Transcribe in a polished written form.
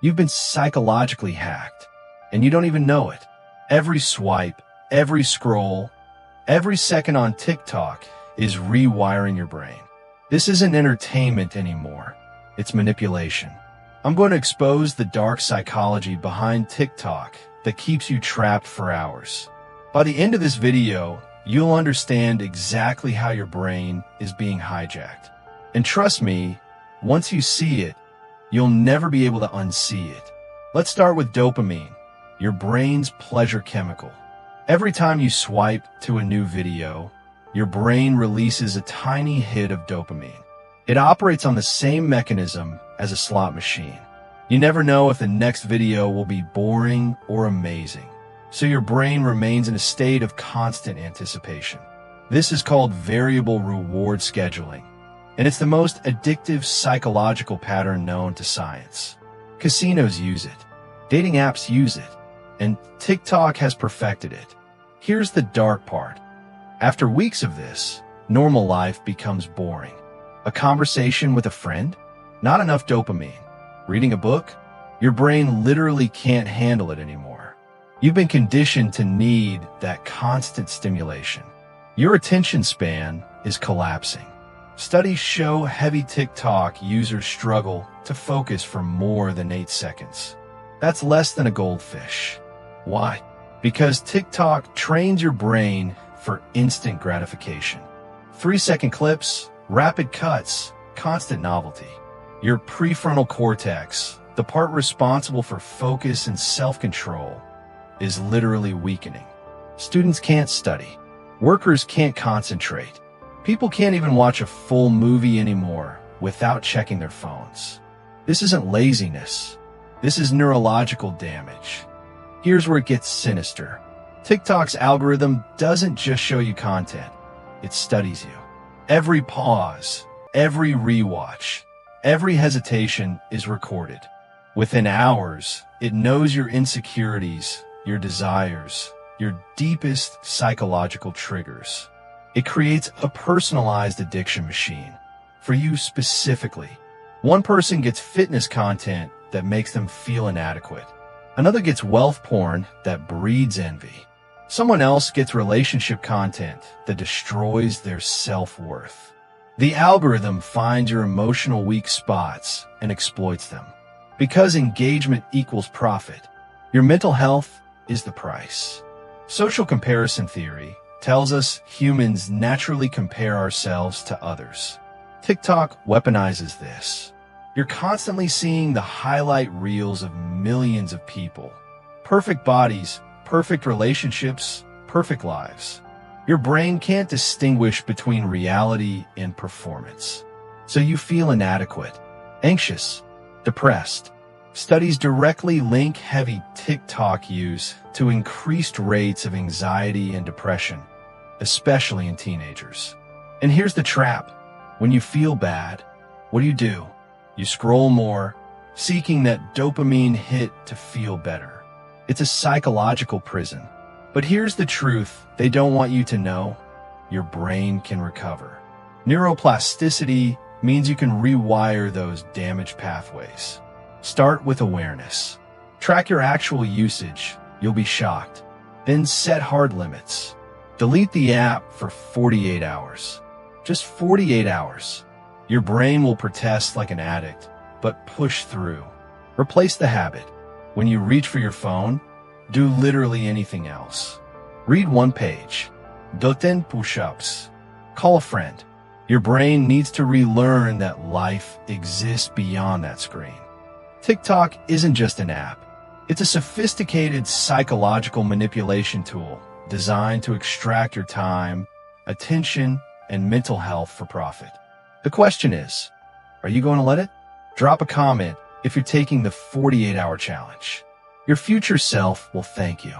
You've been psychologically hacked, and you don't even know it. Every swipe, every scroll, every second on TikTok is rewiring your brain. This isn't entertainment anymore. It's manipulation. I'm going to expose the dark psychology behind TikTok that keeps you trapped for hours. By the end of this video, you'll understand exactly how your brain is being hijacked. And trust me, once you see it, you'll never be able to unsee it. Let's start with dopamine, your brain's pleasure chemical. Every time you swipe to a new video, your brain releases a tiny hit of dopamine. It operates on the same mechanism as a slot machine. You never know if the next video will be boring or amazing, so your brain remains in a state of constant anticipation. This is called variable reward scheduling, and it's the most addictive psychological pattern known to science. Casinos use it, dating apps use it, and TikTok has perfected it. Here's the dark part. After weeks of this, normal life becomes boring. A conversation with a friend? Not enough dopamine. Reading a book? Your brain literally can't handle it anymore. You've been conditioned to need that constant stimulation. Your attention span is collapsing. Studies show heavy TikTok users struggle to focus for more than 8 seconds. That's less than a goldfish. Why? Because TikTok trains your brain for instant gratification. 3-second clips, rapid cuts, constant novelty. Your prefrontal cortex, the part responsible for focus and self-control, is literally weakening. Students can't study. Workers can't concentrate. People can't even watch a full movie anymore without checking their phones. This isn't laziness. This is neurological damage. Here's where it gets sinister. TikTok's algorithm doesn't just show you content. It studies you. Every pause, every rewatch, every hesitation is recorded. Within hours, it knows your insecurities, your desires, your deepest psychological triggers. It creates a personalized addiction machine for you specifically. One person gets fitness content that makes them feel inadequate. Another gets wealth porn that breeds envy. Someone else gets relationship content that destroys their self-worth. The algorithm finds your emotional weak spots and exploits them. Because engagement equals profit, your mental health is the price. Social comparison theory tells us humans naturally compare ourselves to others. TikTok weaponizes this. You're constantly seeing the highlight reels of millions of people. Perfect bodies, perfect relationships, perfect lives. Your brain can't distinguish between reality and performance. So you feel inadequate, anxious, depressed. Studies directly link heavy TikTok use to increased rates of anxiety and depression, especially in teenagers. And here's the trap. When you feel bad, what do? You scroll more, seeking that dopamine hit to feel better. It's a psychological prison. But here's the truth they don't want you to know. Your brain can recover. Neuroplasticity means you can rewire those damaged pathways. Start with awareness. Track your actual usage. You'll be shocked. Then set hard limits. Delete the app for 48 hours. Just 48 hours. Your brain will protest like an addict, but push through. Replace the habit. When you reach for your phone, do literally anything else. Read one page. Do 10 push-ups. Call a friend. Your brain needs to relearn that life exists beyond that screen. TikTok isn't just an app. It's a sophisticated psychological manipulation tool designed to extract your time, attention, and mental health for profit. The question is, are you going to let it? Drop a comment if you're taking the 48-hour challenge. Your future self will thank you.